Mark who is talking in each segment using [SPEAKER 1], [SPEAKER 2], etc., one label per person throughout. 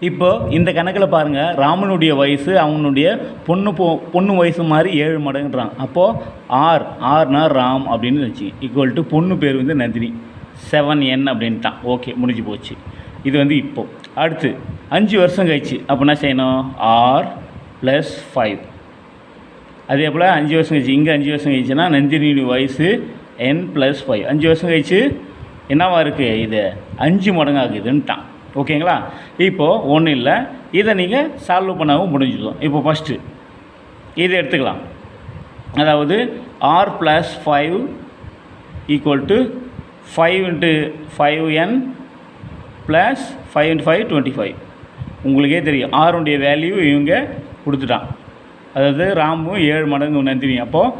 [SPEAKER 1] இப்போ இந்த கணக்கில் பாருங்கள், ராமனுடைய வயசு அவனுடைய பொண்ணு வயசு மாதிரி 7 மடங்குறான். அப்போது ஆர்னா ராம் அப்படின்னு வச்சு ஈக்குவல் டு பொண்ணு பேர் வந்து நந்தினி 7n அப்படின்ட்டான். ஓகே, முடிஞ்சு போச்சு. இது வந்து இப்போது. அடுத்து 5 வருஷம் கழிச்சு அப்போ என்ன செய்யணும்? r + 5. அதே போல் 5 வருஷம் கழிச்சு, இங்கே 5 வருஷம் கழிச்சுன்னா நந்தினியுடைய வயசு n + 5. 5 வருஷம் கழிச்சு என்னவா இருக்குது? இது 5 மடங்கு ஆகுதுன்ட்டான். ஓகேங்களா? இப்போது ஒன்றும் இல்லை, இதை நீங்கள் சால்வ் பண்ணாவும் முடிஞ்சிடும். இப்போ ஃபஸ்ட்டு இதை எடுத்துக்கலாம். அதாவது r + 5 = 5 × 5n + 5 × 5 25. உங்களுக்கே தெரியும் ஆருடைய வேல்யூ இவங்க கொடுத்துட்டான். அதாவது ராமு 7 மடங்கு நந்தினி. அப்போது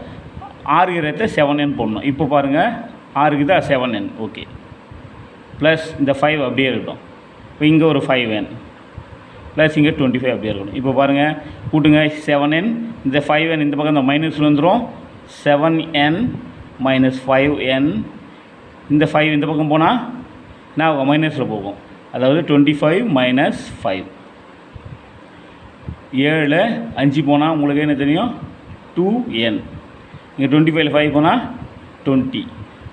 [SPEAKER 1] ஆறுகிறத 7n போடணும். இப்போ பாருங்கள், ஆறுக்கு தான் 7n. ஓகே, ப்ளஸ் இந்த 5 அப்படியே இருக்கட்டும். இப்போ இங்கே ஒரு 5n ப்ளஸ் இங்கே 25 அப்படியே இருக்கணும். இப்போ பாருங்கள், கூட்டுங்க 7n, இந்த 5n இந்த பக்கம் இந்த மைனஸில் வந்துடும். 7n - 5n, இந்த 5 இந்த பக்கம் போனால் நான் மைனஸில் போகும். அதாவது 25 - 5. 7 5 போனால் உங்களுக்கு என்ன தெரியும்? 2n. இங்கே 25 5 போனால் 20.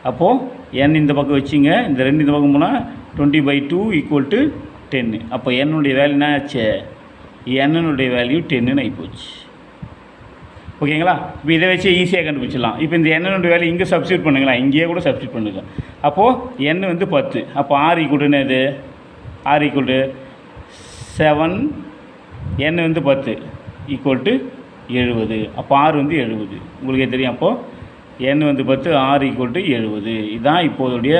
[SPEAKER 1] அப்போது n இந்த பக்கம் வச்சுங்க, இந்த 2 இந்த பக்கம் போனால் 20/2 = 10. அப்போ என்னுடைய வேல்யூ என்ன ஆச்சு? என்னுடைய வேல்யூ 10ன்னு ஆகிப்போச்சு. ஓகேங்களா? இப்போ இதை வச்சு ஈஸியாக கண்டுபிடிச்சிடலாம். இப்போ இந்த என்னுடைய வேல்யூ இங்கே சப்ஸ்டியூட் பண்ணுங்களா, இங்கேயே கூட சப்ஸ்டியூட் பண்ணுங்க. அப்போது n வந்து 10. அப்போ r = என்னது? r = 7, n வந்து 10 = 70. அப்போ r வந்து 70. உங்களுக்கே தெரியும். அப்போது n வந்து 10, r = 70. இதுதான் இப்போதைய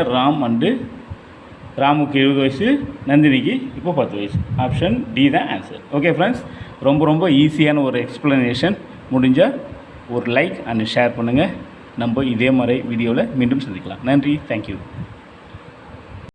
[SPEAKER 1] ராமுக்கு 70 வயசு, நந்தினிக்கு இப்போ 10 வயசு. ஆப்ஷன் டி தான் ஆன்சர். ஓகே ஃப்ரெண்ட்ஸ், ரொம்ப ஈஸியான ஒரு எக்ஸ்ப்ளனேஷன். முடிஞ்சால் ஒரு லைக் அண்ட் ஷேர் பண்ணுங்கள். நம்ம இதே மாதிரி வீடியோவில் மீண்டும் சந்திக்கலாம். நன்றி, தேங்க்யூ.